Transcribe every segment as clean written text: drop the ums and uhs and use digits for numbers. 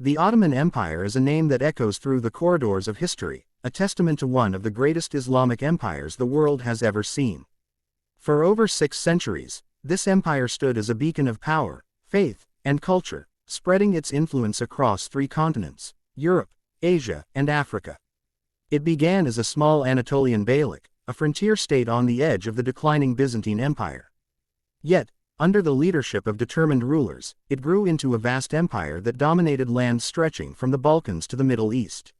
The Ottoman Empire is a name that echoes through the corridors of history, a testament to one of the greatest Islamic empires the world has ever seen. For over 6 centuries, this empire stood as a beacon of power, faith, and culture, spreading its influence across 3 continents: Europe, Asia, and Africa. It began as a small Anatolian beylik, a frontier state on the edge of the declining Byzantine Empire. Yet, under the leadership of determined rulers, it grew into a vast empire that dominated lands stretching from the Balkans to the Middle East.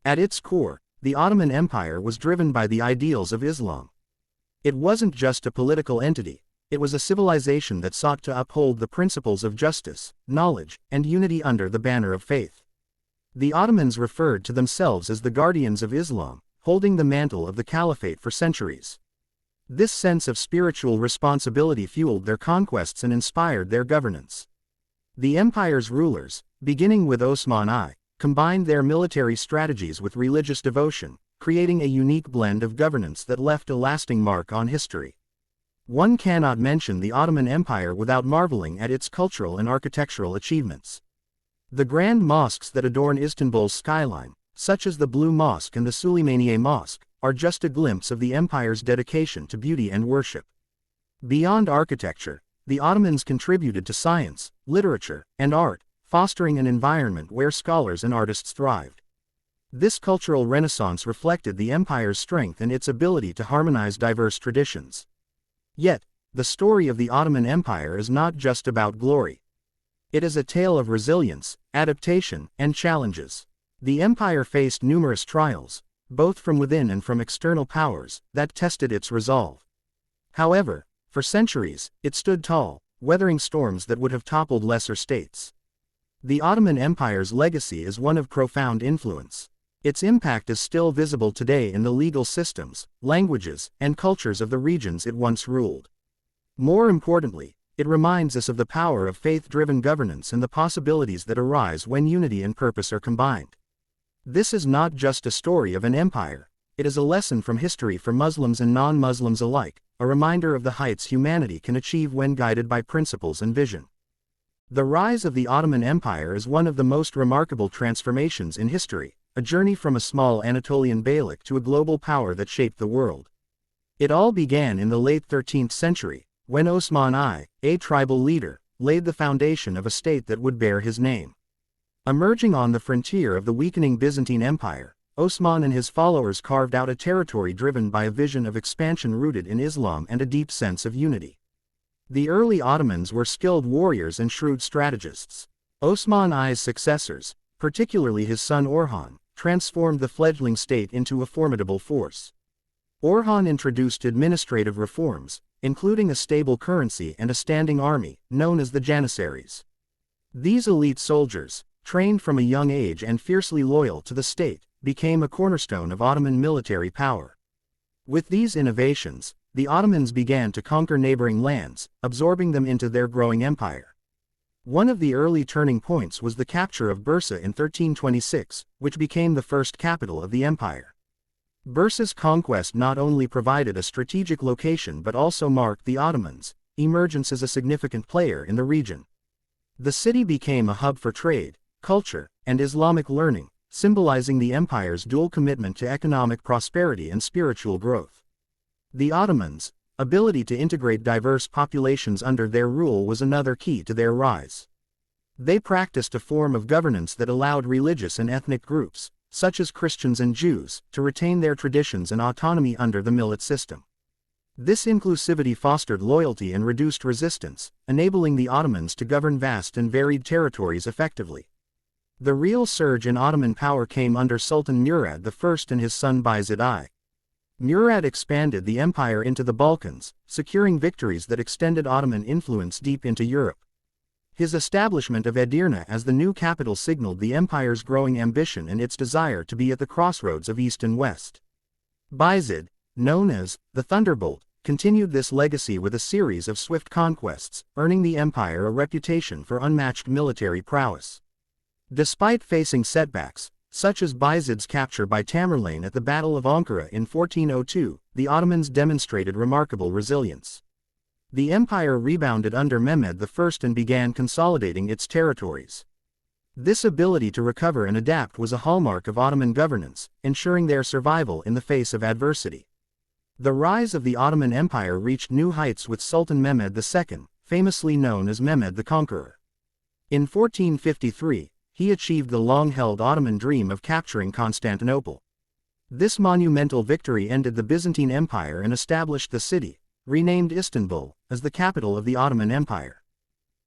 At its core, the Ottoman Empire was driven by the ideals of Islam. It wasn't just a political entity, it was a civilization that sought to uphold the principles of justice, knowledge, and unity under the banner of faith. The Ottomans referred to themselves as the guardians of Islam, holding the mantle of the caliphate for centuries. This sense of spiritual responsibility fueled their conquests and inspired their governance. The empire's rulers, beginning with Osman I, combined their military strategies with religious devotion, creating a unique blend of governance that left a lasting mark on history. One cannot mention the Ottoman Empire without marveling at its cultural and architectural achievements. The grand mosques that adorn Istanbul's skyline, such as the Blue Mosque and the Süleymaniye Mosque, are just a glimpse of the empire's dedication to beauty and worship. Beyond architecture, the Ottomans contributed to science, literature, and art, fostering an environment where scholars and artists thrived. This cultural renaissance reflected the empire's strength and its ability to harmonize diverse traditions. Yet, the story of the Ottoman Empire is not just about glory. It is a tale of resilience, adaptation, and challenges. The empire faced numerous trials, both from within and from external powers, that tested its resolve. However, for centuries, it stood tall, weathering storms that would have toppled lesser states. The Ottoman Empire's legacy is one of profound influence. Its impact is still visible today in the legal systems, languages, and cultures of the regions it once ruled. More importantly, it reminds us of the power of faith-driven governance and the possibilities that arise when unity and purpose are combined. This is not just a story of an empire, it is a lesson from history for Muslims and non-Muslims alike, a reminder of the heights humanity can achieve when guided by principles and vision. The rise of the Ottoman Empire is one of the most remarkable transformations in history, a journey from a small Anatolian beylik to a global power that shaped the world. It all began in the late 13th century, when Osman I, a tribal leader, laid the foundation of a state that would bear his name. Emerging on the frontier of the weakening Byzantine Empire, Osman and his followers carved out a territory driven by a vision of expansion rooted in Islam and a deep sense of unity. The early Ottomans were skilled warriors and shrewd strategists. Osman I's successors, particularly his son Orhan, transformed the fledgling state into a formidable force. Orhan introduced administrative reforms, including a stable currency and a standing army, known as the Janissaries. These elite soldiers, trained from a young age and fiercely loyal to the state, became a cornerstone of Ottoman military power. With these innovations, the Ottomans began to conquer neighboring lands, absorbing them into their growing empire. One of the early turning points was the capture of Bursa in 1326, which became the first capital of the empire. Bursa's conquest not only provided a strategic location but also marked the Ottomans' emergence as a significant player in the region. The city became a hub for trade, culture, and Islamic learning, symbolizing the empire's dual commitment to economic prosperity and spiritual growth. The Ottomans' ability to integrate diverse populations under their rule was another key to their rise. They practiced a form of governance that allowed religious and ethnic groups, such as Christians and Jews, to retain their traditions and autonomy under the millet system. This inclusivity fostered loyalty and reduced resistance, enabling the Ottomans to govern vast and varied territories effectively. The real surge in Ottoman power came under Sultan Murad I and his son Bayezid I. Murad expanded the empire into the Balkans, securing victories that extended Ottoman influence deep into Europe. His establishment of Edirne as the new capital signaled the empire's growing ambition and its desire to be at the crossroads of East and West. Bayezid, known as the Thunderbolt, continued this legacy with a series of swift conquests, earning the empire a reputation for unmatched military prowess. Despite facing setbacks, such as Bayezid's capture by Tamerlane at the Battle of Ankara in 1402, the Ottomans demonstrated remarkable resilience. The empire rebounded under Mehmed I and began consolidating its territories. This ability to recover and adapt was a hallmark of Ottoman governance, ensuring their survival in the face of adversity. The rise of the Ottoman Empire reached new heights with Sultan Mehmed II, famously known as Mehmed the Conqueror. In 1453, he achieved the long-held Ottoman dream of capturing Constantinople. This monumental victory ended the Byzantine Empire and established the city, renamed Istanbul, as the capital of the Ottoman Empire.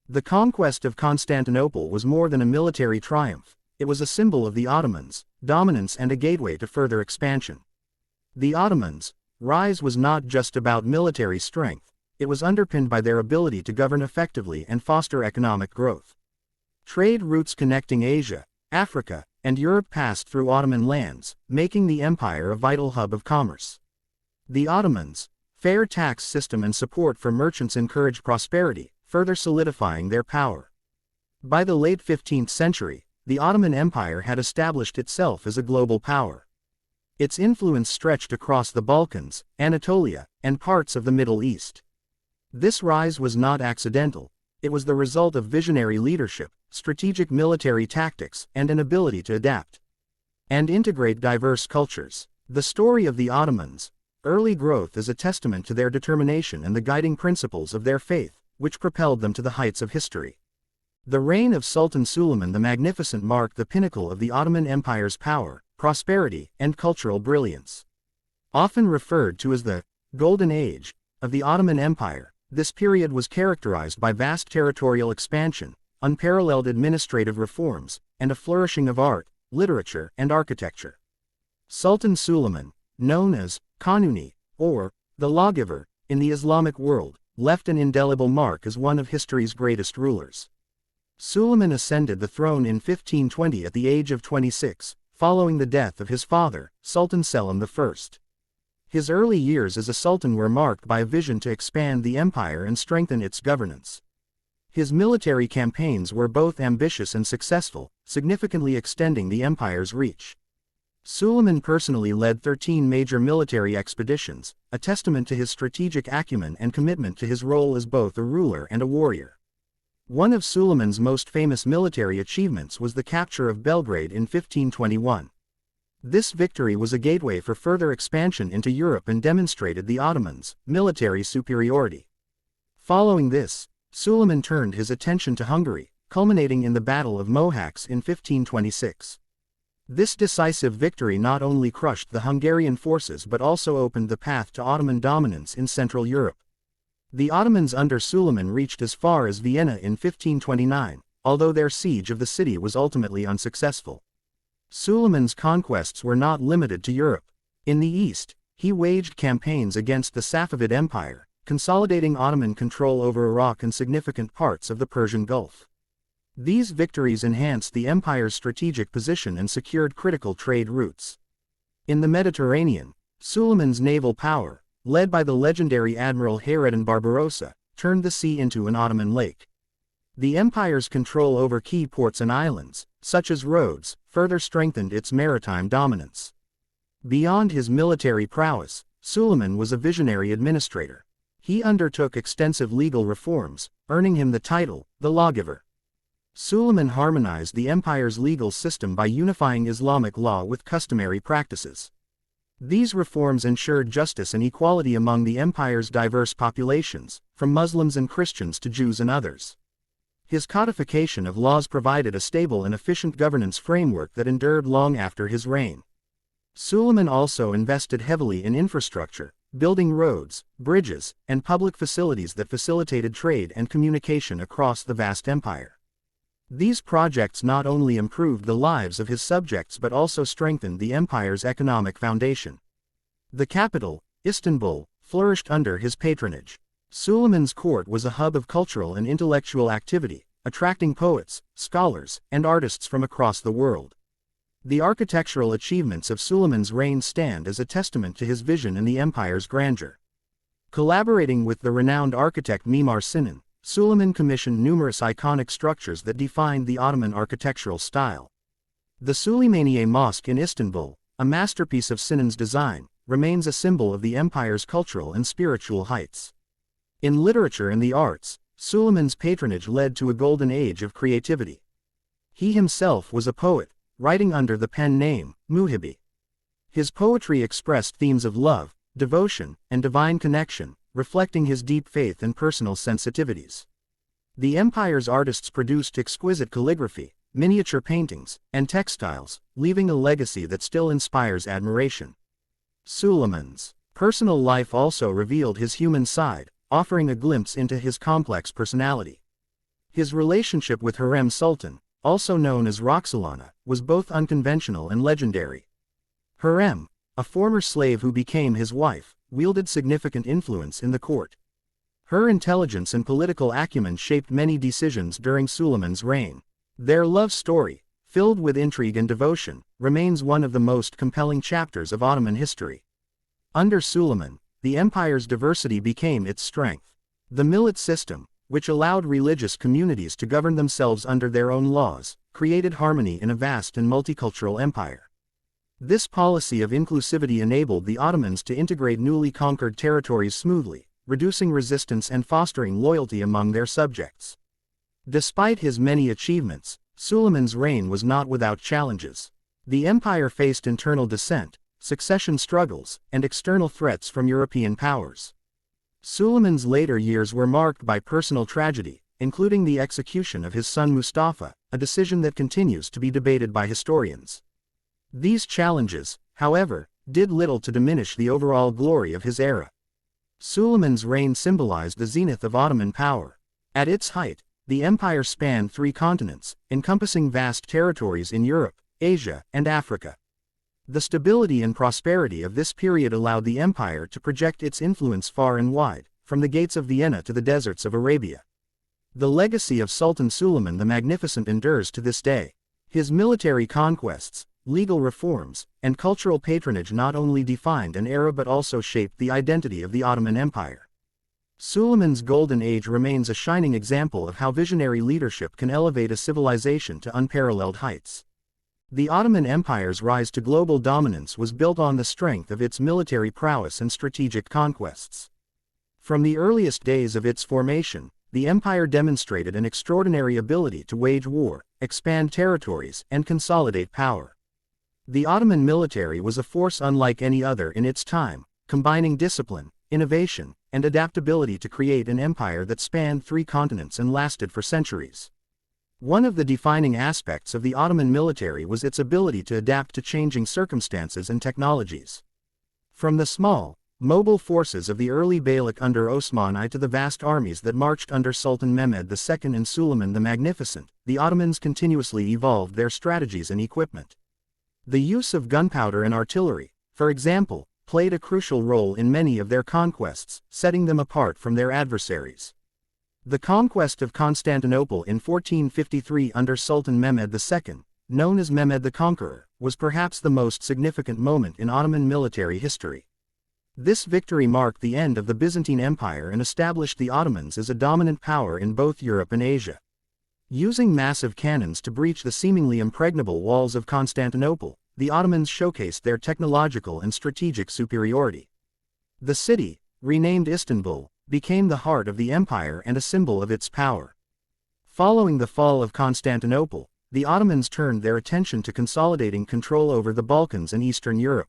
The conquest of Constantinople was more than a military triumph, it was a symbol of the Ottomans' dominance and a gateway to further expansion. The Ottomans' rise was not just about military strength, it was underpinned by their ability to govern effectively and foster economic growth. Trade routes connecting Asia, Africa, and Europe passed through Ottoman lands, making the empire a vital hub of commerce. The Ottomans' fair tax system and support for merchants encouraged prosperity, further solidifying their power. By the late 15th century, the Ottoman Empire had established itself as a global power. Its influence stretched across the Balkans, Anatolia, and parts of the Middle East. This rise was not accidental, it was the result of visionary leadership, strategic military tactics, and an ability to adapt and integrate diverse cultures. The story of the Ottomans' early growth is a testament to their determination and the guiding principles of their faith, which propelled them to the heights of history. The reign of Sultan Suleiman the Magnificent marked the pinnacle of the Ottoman Empire's power, prosperity, and cultural brilliance. Often referred to as the Golden Age of the Ottoman Empire, this period was characterized by vast territorial expansion, unparalleled administrative reforms, and a flourishing of art, literature, and architecture. Sultan Suleiman, known as Kanuni, or the Lawgiver, in the Islamic world, left an indelible mark as one of history's greatest rulers. Suleiman ascended the throne in 1520 at the age of 26, following the death of his father, Sultan Selim I. His early years as a sultan were marked by a vision to expand the empire and strengthen its governance. His military campaigns were both ambitious and successful, significantly extending the empire's reach. Suleiman personally led 13 major military expeditions, a testament to his strategic acumen and commitment to his role as both a ruler and a warrior. One of Suleiman's most famous military achievements was the capture of Belgrade in 1521. This victory was a gateway for further expansion into Europe and demonstrated the Ottomans' military superiority. Following this, Suleiman turned his attention to Hungary, culminating in the Battle of Mohacs in 1526. This decisive victory not only crushed the Hungarian forces but also opened the path to Ottoman dominance in Central Europe. The Ottomans under Suleiman reached as far as Vienna in 1529, although their siege of the city was ultimately unsuccessful. Suleiman's conquests were not limited to Europe. In the east, he waged campaigns against the Safavid Empire, consolidating Ottoman control over Iraq and significant parts of the Persian Gulf. These victories enhanced the empire's strategic position and secured critical trade routes. In the Mediterranean, Suleiman's naval power, led by the legendary Admiral Hayreddin Barbarossa, turned the sea into an Ottoman lake. The empire's control over key ports and islands, such as Rhodes, further strengthened its maritime dominance. Beyond his military prowess, Suleiman was a visionary administrator. He undertook extensive legal reforms, earning him the title, the Lawgiver. Suleiman harmonized the empire's legal system by unifying Islamic law with customary practices. These reforms ensured justice and equality among the empire's diverse populations, from Muslims and Christians to Jews and others. His codification of laws provided a stable and efficient governance framework that endured long after his reign. Suleiman also invested heavily in infrastructure, building roads, bridges, and public facilities that facilitated trade and communication across the vast empire. These projects not only improved the lives of his subjects but also strengthened the empire's economic foundation. The capital, Istanbul, flourished under his patronage. Suleiman's court was a hub of cultural and intellectual activity, attracting poets, scholars, and artists from across the world. The architectural achievements of Suleiman's reign stand as a testament to his vision and the empire's grandeur. Collaborating with the renowned architect Mimar Sinan, Suleiman commissioned numerous iconic structures that defined the Ottoman architectural style. The Süleymaniye Mosque in Istanbul, a masterpiece of Sinan's design, remains a symbol of the empire's cultural and spiritual heights. In literature and the arts, Suleiman's patronage led to a golden age of creativity. He himself was a poet, writing under the pen name, Muhibi. His poetry expressed themes of love, devotion, and divine connection, reflecting his deep faith and personal sensitivities. The empire's artists produced exquisite calligraphy, miniature paintings, and textiles, leaving a legacy that still inspires admiration. Suleiman's personal life also revealed his human side, offering a glimpse into his complex personality. His relationship with Hurrem Sultan, also known as Roxolana, was both unconventional and legendary. Hurrem, a former slave who became his wife, wielded significant influence in the court. Her intelligence and political acumen shaped many decisions during Suleiman's reign. Their love story, filled with intrigue and devotion, remains one of the most compelling chapters of Ottoman history. Under Suleiman, the empire's diversity became its strength. The millet system, which allowed religious communities to govern themselves under their own laws, created harmony in a vast and multicultural empire. This policy of inclusivity enabled the Ottomans to integrate newly conquered territories smoothly, reducing resistance and fostering loyalty among their subjects. Despite his many achievements, Suleiman's reign was not without challenges. The empire faced internal dissent, succession struggles, and external threats from European powers. Suleiman's later years were marked by personal tragedy, including the execution of his son Mustafa, a decision that continues to be debated by historians. These challenges, however, did little to diminish the overall glory of his era. Suleiman's reign symbolized the zenith of Ottoman power. At its height, the empire spanned 3 continents, encompassing vast territories in Europe, Asia, and Africa. The stability and prosperity of this period allowed the empire to project its influence far and wide, from the gates of Vienna to the deserts of Arabia. The legacy of Sultan Suleiman the Magnificent endures to this day. His military conquests, legal reforms, and cultural patronage not only defined an era but also shaped the identity of the Ottoman Empire. Suleiman's golden age remains a shining example of how visionary leadership can elevate a civilization to unparalleled heights. The Ottoman Empire's rise to global dominance was built on the strength of its military prowess and strategic conquests. From the earliest days of its formation, the empire demonstrated an extraordinary ability to wage war, expand territories, and consolidate power. The Ottoman military was a force unlike any other in its time, combining discipline, innovation, and adaptability to create an empire that spanned 3 continents and lasted for centuries. One of the defining aspects of the Ottoman military was its ability to adapt to changing circumstances and technologies. From the small, mobile forces of the early Beylik under Osman I to the vast armies that marched under Sultan Mehmed II and Suleiman the Magnificent, the Ottomans continuously evolved their strategies and equipment. The use of gunpowder and artillery, for example, played a crucial role in many of their conquests, setting them apart from their adversaries. The conquest of Constantinople in 1453 under Sultan Mehmed II, known as Mehmed the Conqueror, was perhaps the most significant moment in Ottoman military history. This victory marked the end of the Byzantine Empire and established the Ottomans as a dominant power in both Europe and Asia. Using massive cannons to breach the seemingly impregnable walls of Constantinople, the Ottomans showcased their technological and strategic superiority. The city, renamed Istanbul, became the heart of the empire and a symbol of its power. Following the fall of Constantinople, the Ottomans turned their attention to consolidating control over the Balkans and Eastern Europe.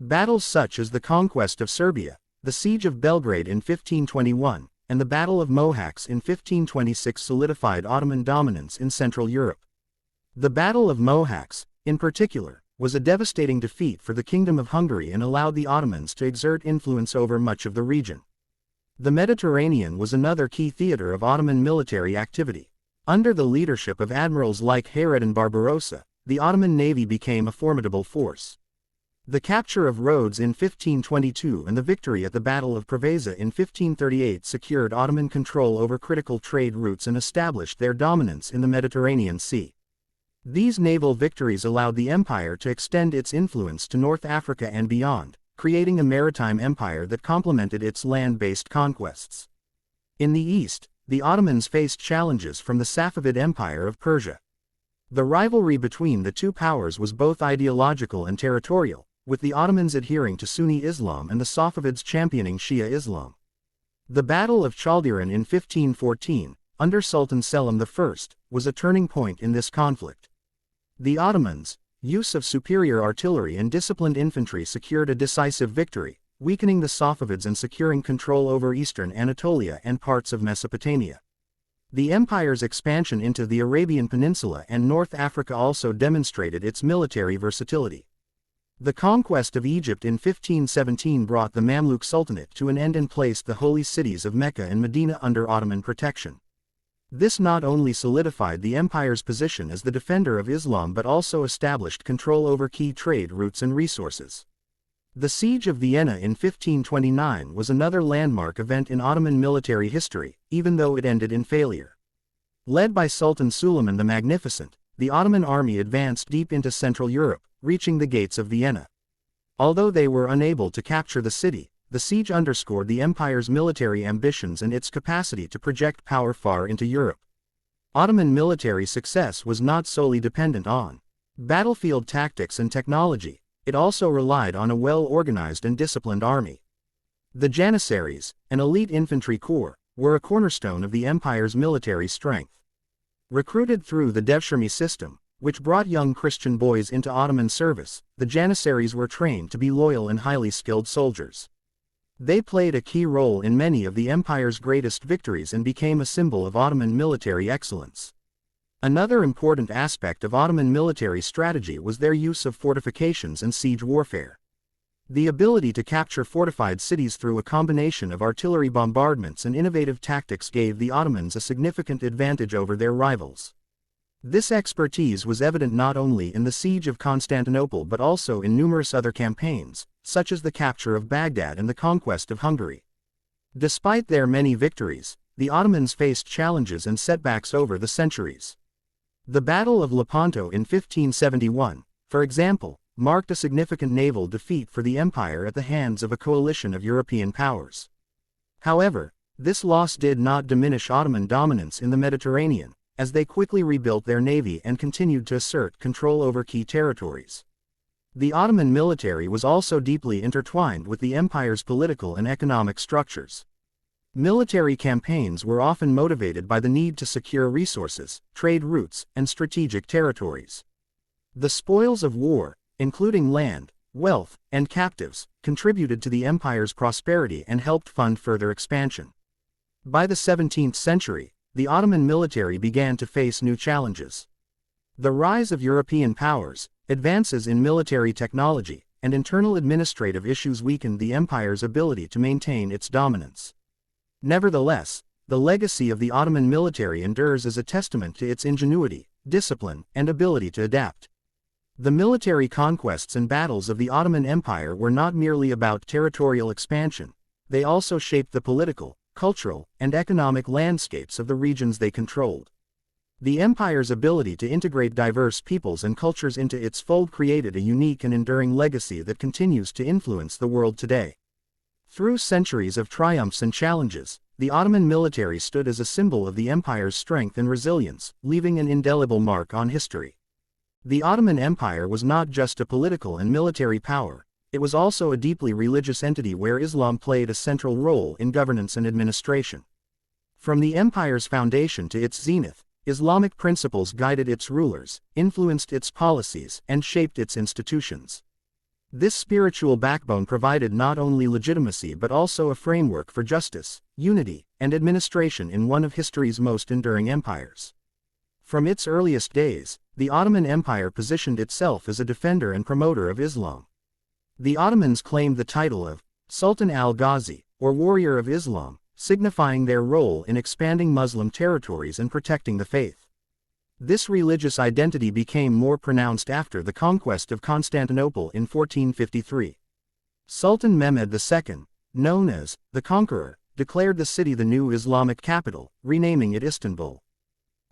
Battles such as the conquest of Serbia, the siege of Belgrade in 1521, and the Battle of Mohacs in 1526 solidified Ottoman dominance in Central Europe. The Battle of Mohacs, in particular, was a devastating defeat for the Kingdom of Hungary and allowed the Ottomans to exert influence over much of the region. The Mediterranean was another key theater of Ottoman military activity. Under the leadership of admirals like Hayreddin Barbarossa, the Ottoman navy became a formidable force. The capture of Rhodes in 1522 and the victory at the Battle of Preveza in 1538 secured Ottoman control over critical trade routes and established their dominance in the Mediterranean Sea. These naval victories allowed the empire to extend its influence to North Africa and beyond, creating a maritime empire that complemented its land-based conquests. In the east, the Ottomans faced challenges from the Safavid Empire of Persia. The rivalry between the two powers was both ideological and territorial, with the Ottomans adhering to Sunni Islam and the Safavids championing Shia Islam. The Battle of Chaldiran in 1514, under Sultan Selim I, was a turning point in this conflict. The Ottomans' use of superior artillery and disciplined infantry secured a decisive victory, weakening the Safavids and securing control over eastern Anatolia and parts of Mesopotamia. The empire's expansion into the Arabian Peninsula and North Africa also demonstrated its military versatility. The conquest of Egypt in 1517 brought the Mamluk Sultanate to an end and placed the holy cities of Mecca and Medina under Ottoman protection. This not only solidified the empire's position as the defender of Islam but also established control over key trade routes and resources. The Siege of Vienna in 1529 was another landmark event in Ottoman military history, even though it ended in failure. Led by Sultan Suleiman the Magnificent, the Ottoman army advanced deep into Central Europe, reaching the gates of Vienna. Although they were unable to capture the city, the siege underscored the empire's military ambitions and its capacity to project power far into Europe. Ottoman military success was not solely dependent on battlefield tactics and technology. It also relied on a well-organized and disciplined army. The Janissaries, an elite infantry corps, were a cornerstone of the empire's military strength. Recruited through the Devshirme system, which brought young Christian boys into Ottoman service, the Janissaries were trained to be loyal and highly skilled soldiers. They played a key role in many of the empire's greatest victories and became a symbol of Ottoman military excellence. Another important aspect of Ottoman military strategy was their use of fortifications and siege warfare. The ability to capture fortified cities through a combination of artillery bombardments and innovative tactics gave the Ottomans a significant advantage over their rivals. This expertise was evident not only in the siege of Constantinople but also in numerous other campaigns, such as the capture of Baghdad and the conquest of Hungary. Despite their many victories, the Ottomans faced challenges and setbacks over the centuries. The Battle of Lepanto in 1571, for example, marked a significant naval defeat for the empire at the hands of a coalition of European powers. However, this loss did not diminish Ottoman dominance in the Mediterranean, as they quickly rebuilt their navy and continued to assert control over key territories. The Ottoman military was also deeply intertwined with the empire's political and economic structures. Military campaigns were often motivated by the need to secure resources, trade routes, and strategic territories. The spoils of war, including land, wealth, and captives, contributed to the empire's prosperity and helped fund further expansion. By the 17th century, the Ottoman military began to face new challenges. The rise of European powers, advances in military technology, and internal administrative issues weakened the empire's ability to maintain its dominance. Nevertheless, the legacy of the Ottoman military endures as a testament to its ingenuity, discipline, and ability to adapt. The military conquests and battles of the Ottoman Empire were not merely about territorial expansion, they also shaped the political, cultural, and economic landscapes of the regions they controlled. The empire's ability to integrate diverse peoples and cultures into its fold created a unique and enduring legacy that continues to influence the world today. Through centuries of triumphs and challenges, the Ottoman military stood as a symbol of the empire's strength and resilience, leaving an indelible mark on history. The Ottoman Empire was not just a political and military power, it was also a deeply religious entity where Islam played a central role in governance and administration. From the empire's foundation to its zenith, Islamic principles guided its rulers, influenced its policies, and shaped its institutions. This spiritual backbone provided not only legitimacy but also a framework for justice, unity, and administration in one of history's most enduring empires. From its earliest days, the Ottoman Empire positioned itself as a defender and promoter of Islam. The Ottomans claimed the title of Sultan al-Ghazi, or Warrior of Islam, signifying their role in expanding Muslim territories and protecting the faith. This religious identity became more pronounced after the conquest of Constantinople in 1453. Sultan Mehmed II, known as the Conqueror, declared the city the new Islamic capital, renaming it Istanbul.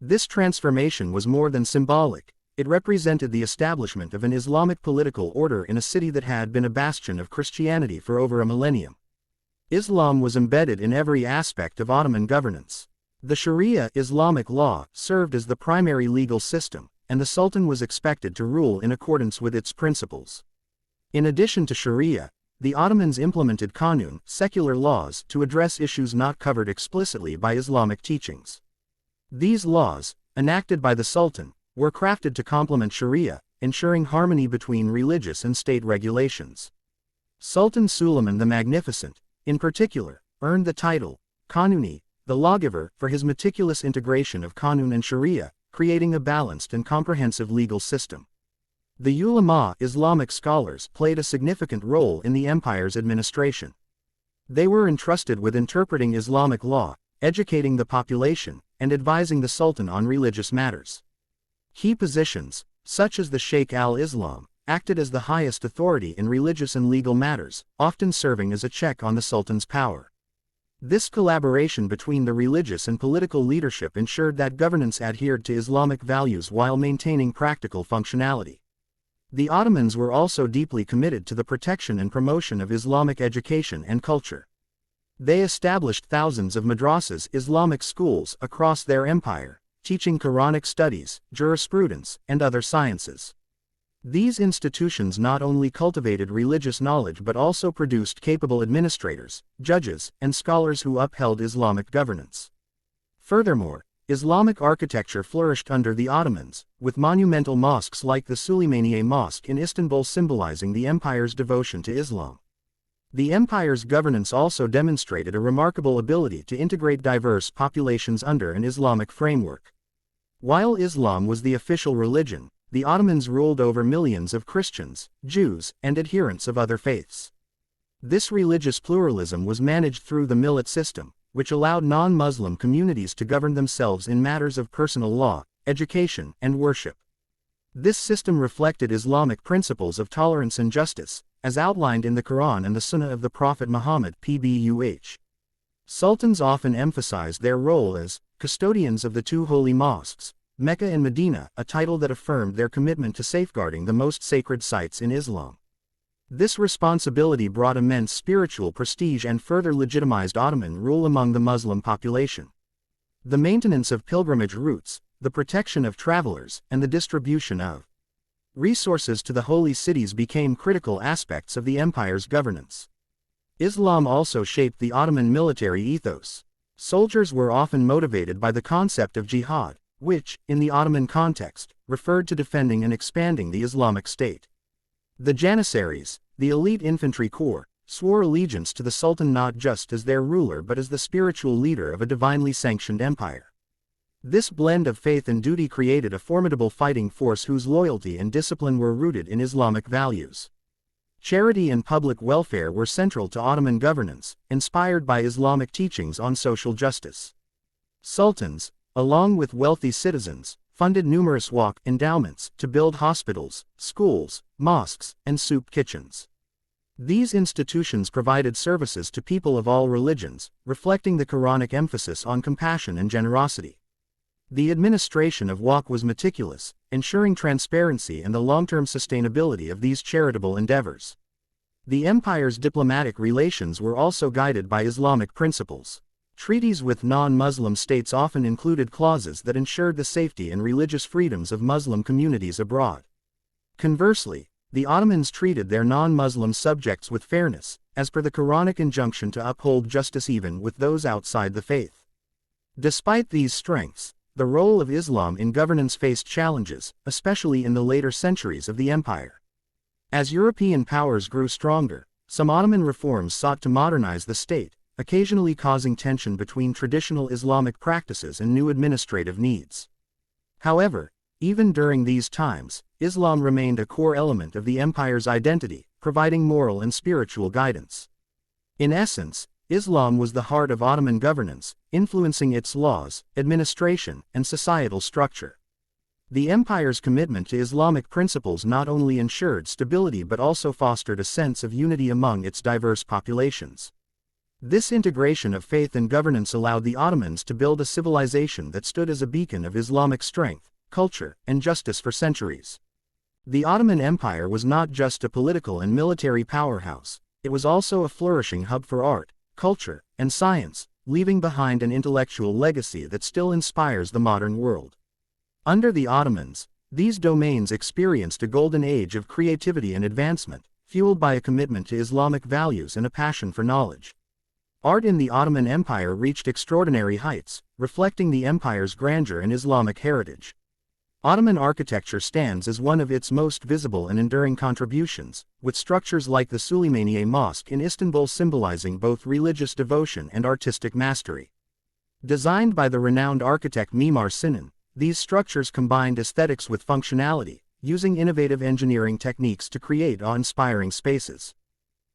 This transformation was more than symbolic, it represented the establishment of an Islamic political order in a city that had been a bastion of Christianity for over a millennium. Islam was embedded in every aspect of Ottoman governance. The Sharia Islamic law served as the primary legal system, and the Sultan was expected to rule in accordance with its principles. In addition to Sharia, the Ottomans implemented Qanun, secular laws, to address issues not covered explicitly by Islamic teachings. These laws, enacted by the Sultan, were crafted to complement Sharia, ensuring harmony between religious and state regulations. Sultan Suleiman the Magnificent, in particular, earned the title, Kanuni, the lawgiver, for his meticulous integration of Qanun and Sharia, creating a balanced and comprehensive legal system. The ulama, Islamic scholars, played a significant role in the empire's administration. They were entrusted with interpreting Islamic law, educating the population, and advising the Sultan on religious matters. Key positions, such as the Sheikh al-Islam, acted as the highest authority in religious and legal matters, often serving as a check on the Sultan's power. This collaboration between the religious and political leadership ensured that governance adhered to Islamic values while maintaining practical functionality. The Ottomans were also deeply committed to the protection and promotion of Islamic education and culture. They established thousands of madrasas, Islamic schools, across their empire, teaching Quranic studies, jurisprudence, and other sciences. These institutions not only cultivated religious knowledge but also produced capable administrators, judges, and scholars who upheld Islamic governance. Furthermore, Islamic architecture flourished under the Ottomans, with monumental mosques like the Süleymaniye Mosque in Istanbul symbolizing the empire's devotion to Islam. The empire's governance also demonstrated a remarkable ability to integrate diverse populations under an Islamic framework. While Islam was the official religion, the Ottomans ruled over millions of Christians, Jews, and adherents of other faiths. This religious pluralism was managed through the millet system, which allowed non-Muslim communities to govern themselves in matters of personal law, education, and worship. This system reflected Islamic principles of tolerance and justice, as outlined in the Quran and the Sunnah of the Prophet Muhammad (Pbuh). Sultans often emphasized their role as custodians of the two holy mosques, Mecca and Medina, a title that affirmed their commitment to safeguarding the most sacred sites in Islam. This responsibility brought immense spiritual prestige and further legitimized Ottoman rule among the Muslim population. The maintenance of pilgrimage routes, the protection of travelers, and the distribution of resources to the holy cities became critical aspects of the empire's governance. Islam also shaped the Ottoman military ethos. Soldiers were often motivated by the concept of jihad, which, in the Ottoman context, referred to defending and expanding the Islamic State. The Janissaries, the elite infantry corps, swore allegiance to the Sultan not just as their ruler but as the spiritual leader of a divinely sanctioned empire. This blend of faith and duty created a formidable fighting force whose loyalty and discipline were rooted in Islamic values. Charity and public welfare were central to Ottoman governance, inspired by Islamic teachings on social justice. Sultans, along with wealthy citizens, funded numerous waqf endowments to build hospitals, schools, mosques, and soup kitchens. These institutions provided services to people of all religions, reflecting the Quranic emphasis on compassion and generosity. The administration of waqf was meticulous, ensuring transparency and the long-term sustainability of these charitable endeavors. The empire's diplomatic relations were also guided by Islamic principles. Treaties with non-Muslim states often included clauses that ensured the safety and religious freedoms of Muslim communities abroad. Conversely, the Ottomans treated their non-Muslim subjects with fairness, as per the Quranic injunction to uphold justice even with those outside the faith. Despite these strengths, the role of Islam in governance faced challenges, especially in the later centuries of the empire. As European powers grew stronger, some Ottoman reforms sought to modernize the state, occasionally causing tension between traditional Islamic practices and new administrative needs. However, even during these times, Islam remained a core element of the empire's identity, providing moral and spiritual guidance. In essence, Islam was the heart of Ottoman governance, influencing its laws, administration, and societal structure. The empire's commitment to Islamic principles not only ensured stability but also fostered a sense of unity among its diverse populations. This integration of faith and governance allowed the Ottomans to build a civilization that stood as a beacon of Islamic strength, culture, and justice for centuries. The Ottoman Empire was not just a political and military powerhouse, it was also a flourishing hub for art, culture, and science, leaving behind an intellectual legacy that still inspires the modern world. Under the Ottomans, these domains experienced a golden age of creativity and advancement, fueled by a commitment to Islamic values and a passion for knowledge. Art in the Ottoman Empire reached extraordinary heights, reflecting the empire's grandeur and Islamic heritage. Ottoman architecture stands as one of its most visible and enduring contributions, with structures like the Süleymaniye Mosque in Istanbul symbolizing both religious devotion and artistic mastery. Designed by the renowned architect Mimar Sinan, these structures combined aesthetics with functionality, using innovative engineering techniques to create awe-inspiring spaces.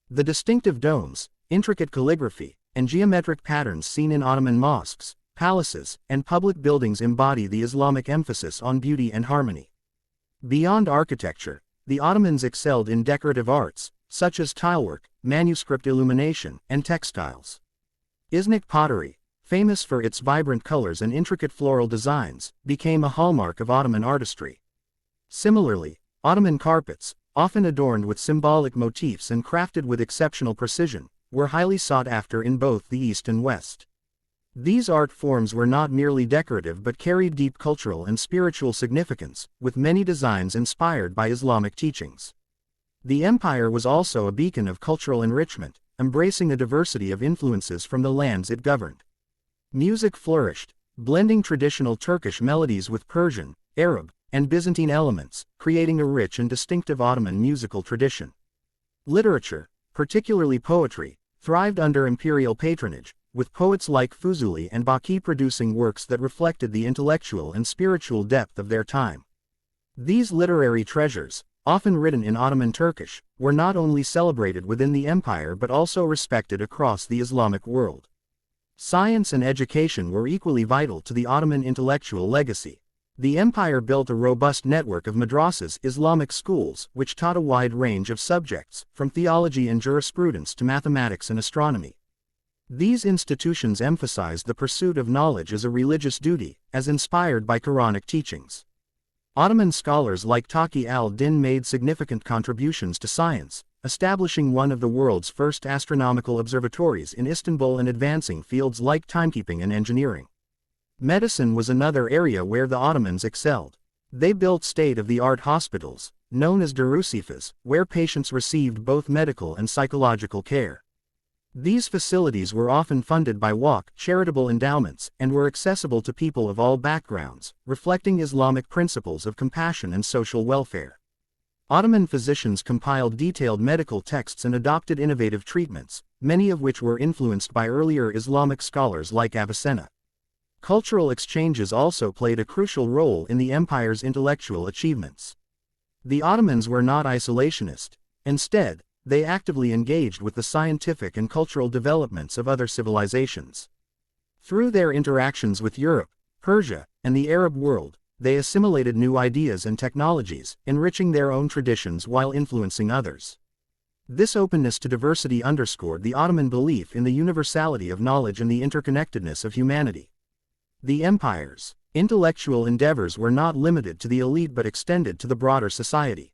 The distinctive domes, intricate calligraphy, and geometric patterns seen in Ottoman mosques, palaces, and public buildings embody the Islamic emphasis on beauty and harmony. Beyond architecture, the Ottomans excelled in decorative arts, such as tilework, manuscript illumination, and textiles. Iznik pottery, famous for its vibrant colors and intricate floral designs, became a hallmark of Ottoman artistry. Similarly, Ottoman carpets, often adorned with symbolic motifs and crafted with exceptional precision, were highly sought after in both the East and West. These art forms were not merely decorative but carried deep cultural and spiritual significance, with many designs inspired by Islamic teachings. The empire was also a beacon of cultural enrichment, embracing a diversity of influences from the lands it governed. Music flourished, blending traditional Turkish melodies with Persian, Arab, and Byzantine elements, creating a rich and distinctive Ottoman musical tradition. Literature, particularly poetry, thrived under imperial patronage, with poets like Fuzuli and Baki producing works that reflected the intellectual and spiritual depth of their time. These literary treasures, often written in Ottoman Turkish, were not only celebrated within the empire but also respected across the Islamic world. Science and education were equally vital to the Ottoman intellectual legacy. The empire built a robust network of madrasas, Islamic schools, which taught a wide range of subjects, from theology and jurisprudence to mathematics and astronomy. These institutions emphasized the pursuit of knowledge as a religious duty, as inspired by Quranic teachings. Ottoman scholars like Taqi al-Din made significant contributions to science, establishing one of the world's first astronomical observatories in Istanbul and advancing fields like timekeeping and engineering. Medicine was another area where the Ottomans excelled. They built state-of-the-art hospitals, known as darusifas, where patients received both medical and psychological care. These facilities were often funded by wakf charitable endowments and were accessible to people of all backgrounds, reflecting Islamic principles of compassion and social welfare. Ottoman physicians compiled detailed medical texts and adopted innovative treatments, many of which were influenced by earlier Islamic scholars like Avicenna. Cultural exchanges also played a crucial role in the empire's intellectual achievements. The Ottomans were not isolationist. Instead, they actively engaged with the scientific and cultural developments of other civilizations. Through their interactions with Europe, Persia, and the Arab world, they assimilated new ideas and technologies, enriching their own traditions while influencing others. This openness to diversity underscored the Ottoman belief in the universality of knowledge and the interconnectedness of humanity. The empire's intellectual endeavors were not limited to the elite but extended to the broader society.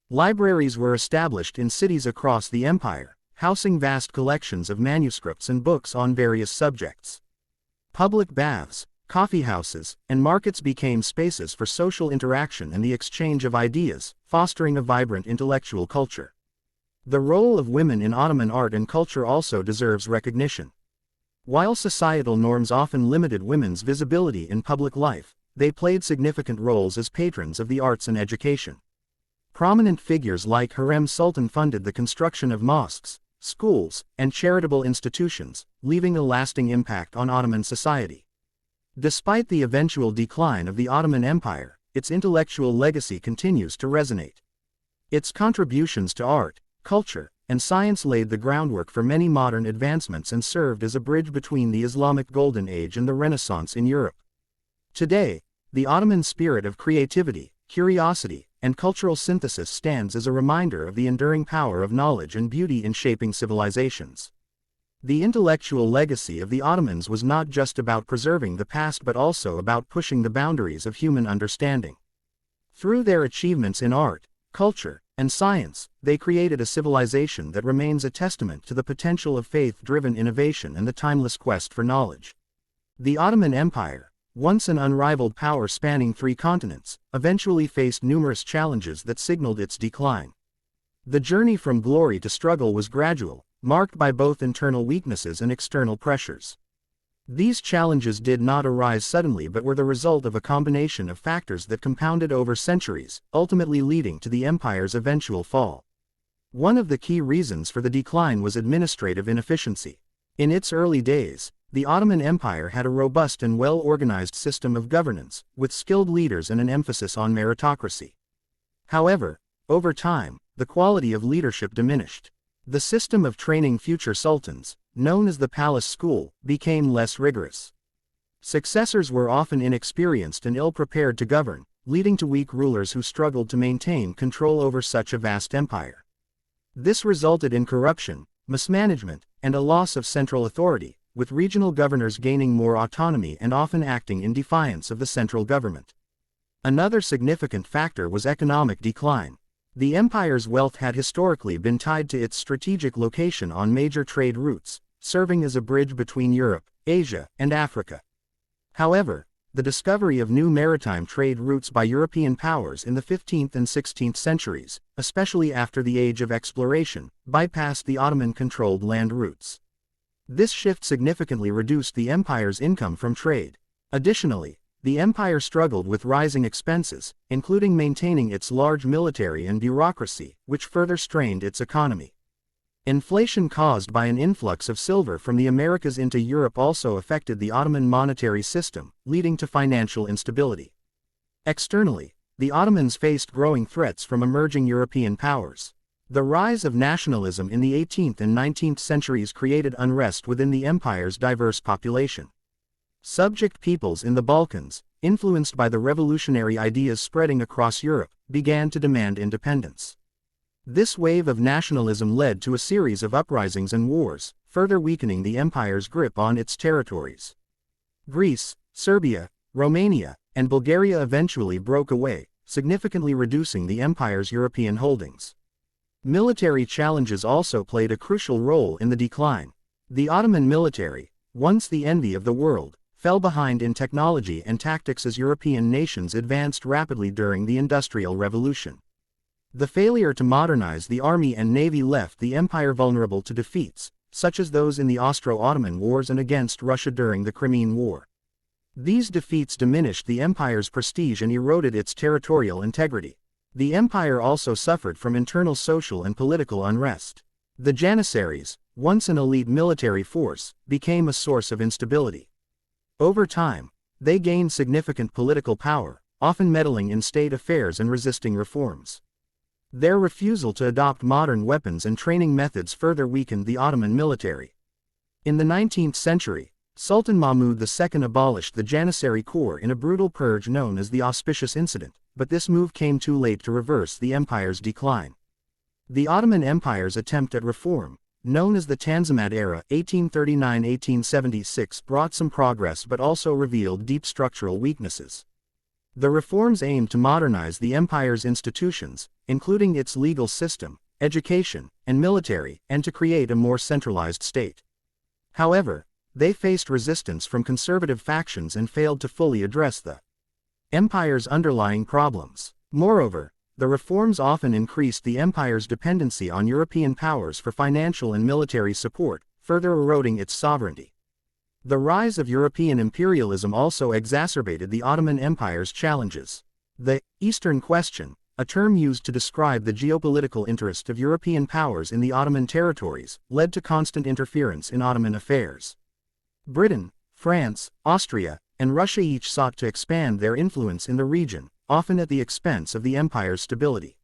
Libraries were established in cities across the empire, housing vast collections of manuscripts and books on various subjects. Public baths, coffeehouses, and markets became spaces for social interaction and the exchange of ideas, fostering a vibrant intellectual culture. The role of women in Ottoman art and culture also deserves recognition. While societal norms often limited women's visibility in public life, they played significant roles as patrons of the arts and education. Prominent figures like Hürrem Sultan funded the construction of mosques, schools, and charitable institutions, leaving a lasting impact on Ottoman society. Despite the eventual decline of the Ottoman Empire, its intellectual legacy continues to resonate. Its contributions to art, culture, and science laid the groundwork for many modern advancements and served as a bridge between the Islamic Golden Age and the Renaissance in Europe. Today, the Ottoman spirit of creativity, curiosity, and cultural synthesis stands as a reminder of the enduring power of knowledge and beauty in shaping civilizations. The intellectual legacy of the Ottomans was not just about preserving the past but also about pushing the boundaries of human understanding. Through their achievements in art, culture, and science, they created a civilization that remains a testament to the potential of faith-driven innovation and the timeless quest for knowledge. The Ottoman Empire, once an unrivaled power spanning 3 continents, eventually faced numerous challenges that signaled its decline. The journey from glory to struggle was gradual, marked by both internal weaknesses and external pressures. These challenges did not arise suddenly but were the result of a combination of factors that compounded over centuries, ultimately leading to the empire's eventual fall. One of the key reasons for the decline was administrative inefficiency. In its early days, the Ottoman Empire had a robust and well-organized system of governance, with skilled leaders and an emphasis on meritocracy. However, over time, the quality of leadership diminished. The system of training future sultans, known as the palace school, became less rigorous. Successors were often inexperienced and ill-prepared to govern, leading to weak rulers who struggled to maintain control over such a vast empire. This resulted in corruption, mismanagement, and a loss of central authority, with regional governors gaining more autonomy and often acting in defiance of the central government. Another significant factor was economic decline. The empire's wealth had historically been tied to its strategic location on major trade routes, serving as a bridge between Europe, Asia, and Africa. However, the discovery of new maritime trade routes by European powers in the 15th and 16th centuries, especially after the Age of Exploration, bypassed the Ottoman-controlled land routes. This shift significantly reduced the empire's income from trade. Additionally, the empire struggled with rising expenses, including maintaining its large military and bureaucracy, which further strained its economy. Inflation caused by an influx of silver from the Americas into Europe also affected the Ottoman monetary system, leading to financial instability. Externally, the Ottomans faced growing threats from emerging European powers. The rise of nationalism in the 18th and 19th centuries created unrest within the empire's diverse population. Subject peoples in the Balkans, influenced by the revolutionary ideas spreading across Europe, began to demand independence. This wave of nationalism led to a series of uprisings and wars, further weakening the empire's grip on its territories. Greece, Serbia, Romania, and Bulgaria eventually broke away, significantly reducing the empire's European holdings. Military challenges also played a crucial role in the decline. The Ottoman military, once the envy of the world, fell behind in technology and tactics as European nations advanced rapidly during the Industrial Revolution. The failure to modernize the army and navy left the empire vulnerable to defeats, such as those in the Austro-Ottoman Wars and against Russia during the Crimean War. These defeats diminished the empire's prestige and eroded its territorial integrity. The empire also suffered from internal social and political unrest. The Janissaries, once an elite military force, became a source of instability. Over time, they gained significant political power, often meddling in state affairs and resisting reforms. Their refusal to adopt modern weapons and training methods further weakened the Ottoman military. In the 19th century, Sultan Mahmud II abolished the Janissary Corps in a brutal purge known as the Auspicious Incident, but this move came too late to reverse the empire's decline. The Ottoman Empire's attempt at reform, known as the Tanzimat era 1839–1876, brought some progress but also revealed deep structural weaknesses. The reforms aimed to modernize the empire's institutions, including its legal system, education, and military, and to create a more centralized state. However, they faced resistance from conservative factions and failed to fully address the empire's underlying problems. Moreover, the reforms often increased the empire's dependency on European powers for financial and military support, further eroding its sovereignty. The rise of European imperialism also exacerbated the Ottoman Empire's challenges. The Eastern Question, a term used to describe the geopolitical interest of European powers in the Ottoman territories, led to constant interference in Ottoman affairs. Britain, France, Austria, and Russia each sought to expand their influence in the region, often at the expense of the empire's stability.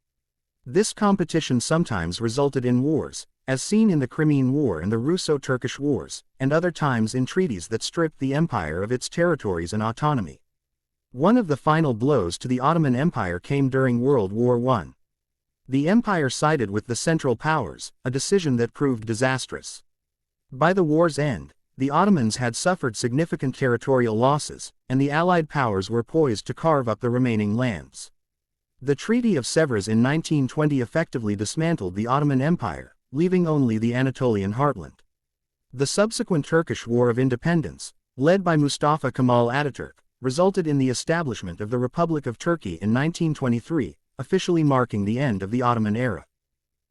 This competition sometimes resulted in wars, as seen in the Crimean War and the Russo-Turkish Wars, and other times in treaties that stripped the empire of its territories and autonomy. One of the final blows to the Ottoman Empire came during World War I. The empire sided with the Central Powers, a decision that proved disastrous. By the war's end, the Ottomans had suffered significant territorial losses, and the Allied powers were poised to carve up the remaining lands. The Treaty of Sèvres in 1920 effectively dismantled the Ottoman Empire, leaving only the Anatolian heartland. The subsequent Turkish War of Independence, led by Mustafa Kemal Ataturk, resulted in the establishment of the Republic of Turkey in 1923, officially marking the end of the Ottoman era.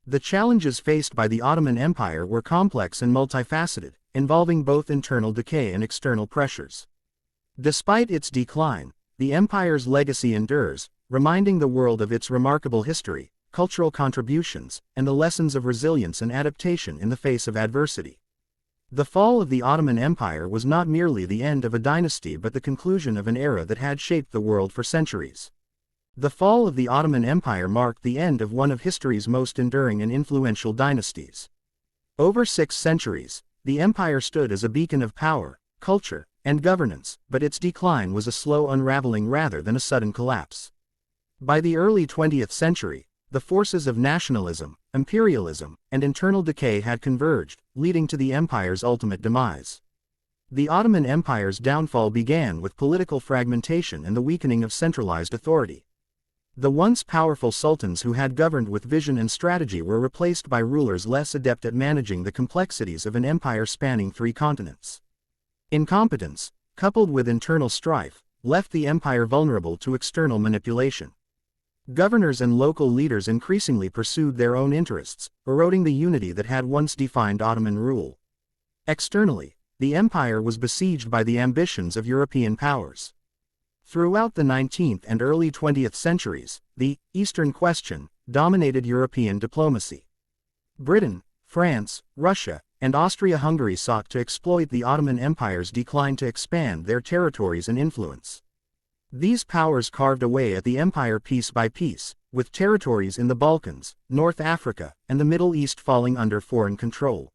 The challenges faced by the Ottoman Empire were complex and multifaceted, involving both internal decay and external pressures. Despite its decline, the empire's legacy endures, reminding the world of its remarkable history, cultural contributions, and the lessons of resilience and adaptation in the face of adversity. The fall of the Ottoman Empire was not merely the end of a dynasty but the conclusion of an era that had shaped the world for centuries. The fall of the Ottoman Empire marked the end of one of history's most enduring and influential dynasties. Over 6 centuries, the empire stood as a beacon of power, culture, and governance, but its decline was a slow unraveling rather than a sudden collapse. By the early 20th century, the forces of nationalism, imperialism, and internal decay had converged, leading to the empire's ultimate demise. The Ottoman Empire's downfall began with political fragmentation and the weakening of centralized authority. The once powerful sultans who had governed with vision and strategy were replaced by rulers less adept at managing the complexities of an empire spanning 3 continents. Incompetence, coupled with internal strife, left the empire vulnerable to external manipulation. Governors and local leaders increasingly pursued their own interests, eroding the unity that had once defined Ottoman rule. Externally, the empire was besieged by the ambitions of European powers. Throughout the 19th and early 20th centuries, the Eastern Question dominated European diplomacy. Britain, France, Russia, and Austria-Hungary sought to exploit the Ottoman Empire's decline to expand their territories and influence. These powers carved away at the empire piece by piece, with territories in the Balkans, North Africa, and the Middle East falling under foreign control.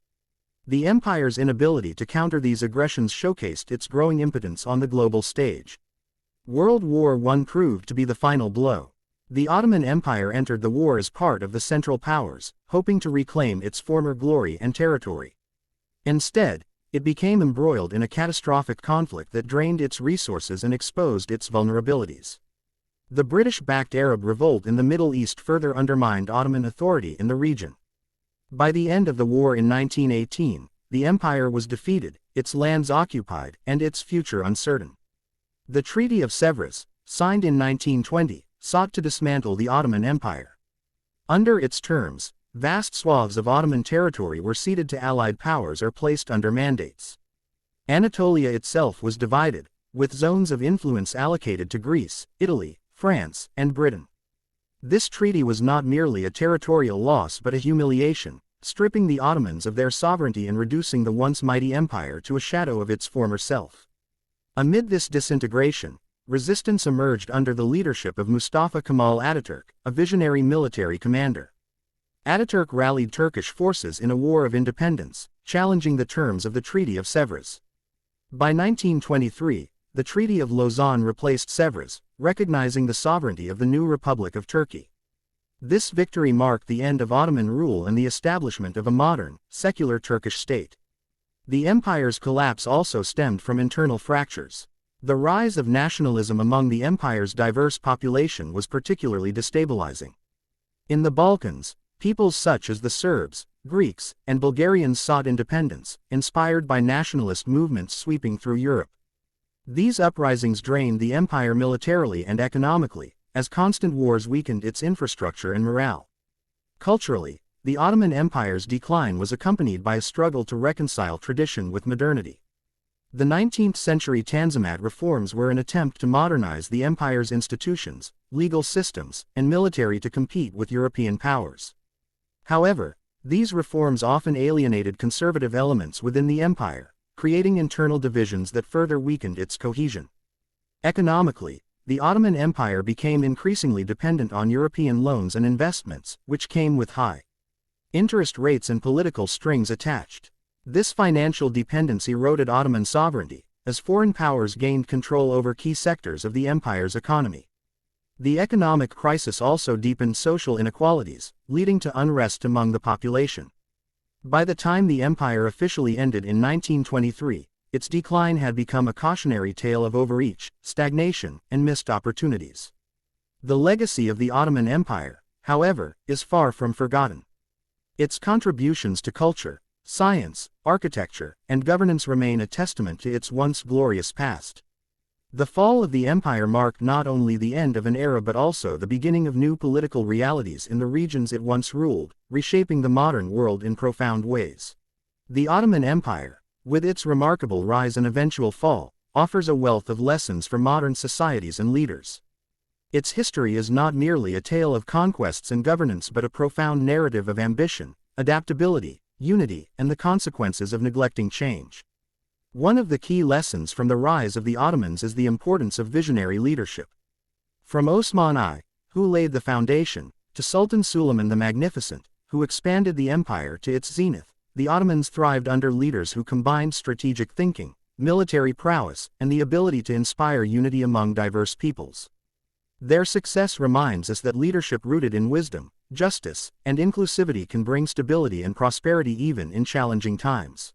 The empire's inability to counter these aggressions showcased its growing impotence on the global stage. World War I proved to be the final blow. The Ottoman Empire entered the war as part of the Central Powers, hoping to reclaim its former glory and territory. Instead, it became embroiled in a catastrophic conflict that drained its resources and exposed its vulnerabilities. The British-backed Arab revolt in the Middle East further undermined Ottoman authority in the region. By the end of the war in 1918, the empire was defeated, its lands occupied, and its future uncertain. The Treaty of Sèvres, signed in 1920, sought to dismantle the Ottoman Empire. Under its terms, vast swaths of Ottoman territory were ceded to Allied powers or placed under mandates. Anatolia itself was divided, with zones of influence allocated to Greece, Italy, France, and Britain. This treaty was not merely a territorial loss but a humiliation, stripping the Ottomans of their sovereignty and reducing the once mighty empire to a shadow of its former self. Amid this disintegration, resistance emerged under the leadership of Mustafa Kemal Ataturk, a visionary military commander. Ataturk rallied Turkish forces in a war of independence, challenging the terms of the Treaty of Sèvres. By 1923, the Treaty of Lausanne replaced Sèvres, recognizing the sovereignty of the new Republic of Turkey. This victory marked the end of Ottoman rule and the establishment of a modern, secular Turkish state. The empire's collapse also stemmed from internal fractures. The rise of nationalism among the empire's diverse population was particularly destabilizing. In the Balkans, peoples such as the Serbs, Greeks, and Bulgarians sought independence, inspired by nationalist movements sweeping through Europe. These uprisings drained the empire militarily and economically, as constant wars weakened its infrastructure and morale. Culturally, the Ottoman Empire's decline was accompanied by a struggle to reconcile tradition with modernity. The 19th-century Tanzimat reforms were an attempt to modernize the empire's institutions, legal systems, and military to compete with European powers. However, these reforms often alienated conservative elements within the empire, creating internal divisions that further weakened its cohesion. Economically, the Ottoman Empire became increasingly dependent on European loans and investments, which came with high interest rates and political strings attached. This financial dependence eroded Ottoman sovereignty, as foreign powers gained control over key sectors of the empire's economy. The economic crisis also deepened social inequalities, leading to unrest among the population. By the time the empire officially ended in 1923, its decline had become a cautionary tale of overreach, stagnation, and missed opportunities. The legacy of the Ottoman Empire, however, is far from forgotten. Its contributions to culture, science, architecture, and governance remain a testament to its once glorious past. The fall of the empire marked not only the end of an era but also the beginning of new political realities in the regions it once ruled, reshaping the modern world in profound ways. The Ottoman Empire, with its remarkable rise and eventual fall, offers a wealth of lessons for modern societies and leaders. Its history is not merely a tale of conquests and governance but a profound narrative of ambition, adaptability, unity, and the consequences of neglecting change. One of the key lessons from the rise of the Ottomans is the importance of visionary leadership. From Osman I, who laid the foundation, to Sultan Suleiman the Magnificent, who expanded the empire to its zenith, the Ottomans thrived under leaders who combined strategic thinking, military prowess, and the ability to inspire unity among diverse peoples. Their success reminds us that leadership rooted in wisdom, justice, and inclusivity can bring stability and prosperity even in challenging times.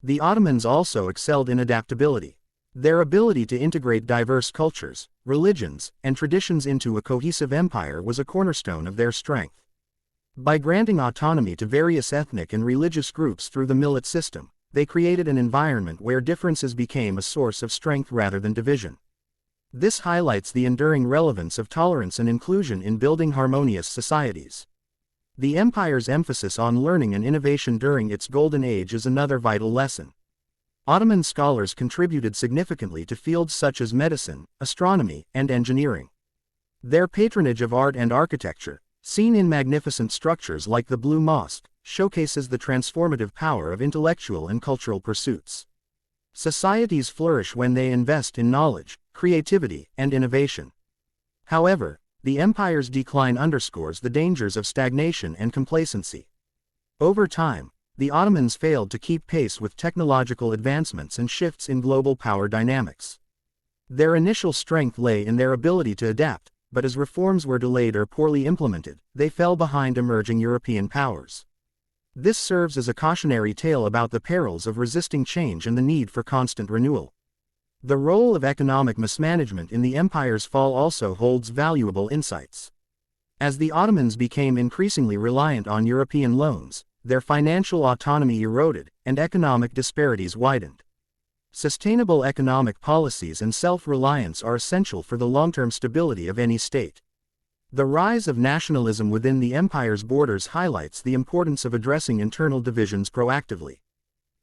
The Ottomans also excelled in adaptability. Their ability to integrate diverse cultures, religions, and traditions into a cohesive empire was a cornerstone of their strength. By granting autonomy to various ethnic and religious groups through the millet system, they created an environment where differences became a source of strength rather than division. This highlights the enduring relevance of tolerance and inclusion in building harmonious societies. The empire's emphasis on learning and innovation during its golden age is another vital lesson. Ottoman scholars contributed significantly to fields such as medicine, astronomy, and engineering. Their patronage of art and architecture, seen in magnificent structures like the Blue Mosque, showcases the transformative power of intellectual and cultural pursuits. Societies flourish when they invest in knowledge, creativity, and innovation. However, the empire's decline underscores the dangers of stagnation and complacency. Over time, the Ottomans failed to keep pace with technological advancements and shifts in global power dynamics. Their initial strength lay in their ability to adapt, but as reforms were delayed or poorly implemented, they fell behind emerging European powers. This serves as a cautionary tale about the perils of resisting change and the need for constant renewal. The role of economic mismanagement in the empire's fall also holds valuable insights. As the Ottomans became increasingly reliant on European loans, their financial autonomy eroded, and economic disparities widened. Sustainable economic policies and self-reliance are essential for the long-term stability of any state. The rise of nationalism within the empire's borders highlights the importance of addressing internal divisions proactively.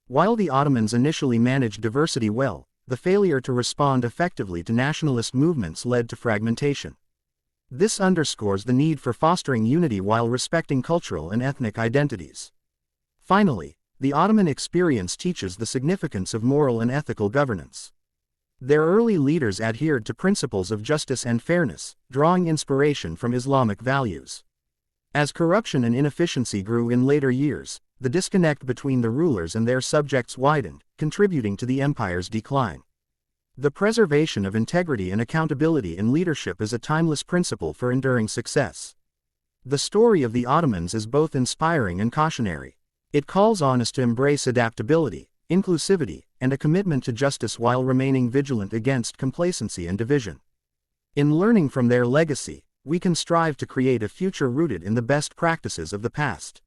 While the Ottomans initially managed diversity well, the failure to respond effectively to nationalist movements led to fragmentation. This underscores the need for fostering unity while respecting cultural and ethnic identities. Finally, the Ottoman experience teaches the significance of moral and ethical governance. Their early leaders adhered to principles of justice and fairness, drawing inspiration from Islamic values. As corruption and inefficiency grew in later years, the disconnect between the rulers and their subjects widened, contributing to the empire's decline. The preservation of integrity and accountability in leadership is a timeless principle for enduring success. The story of the Ottomans is both inspiring and cautionary. It calls on us to embrace adaptability, inclusivity, and a commitment to justice while remaining vigilant against complacency and division. In learning from their legacy, we can strive to create a future rooted in the best practices of the past.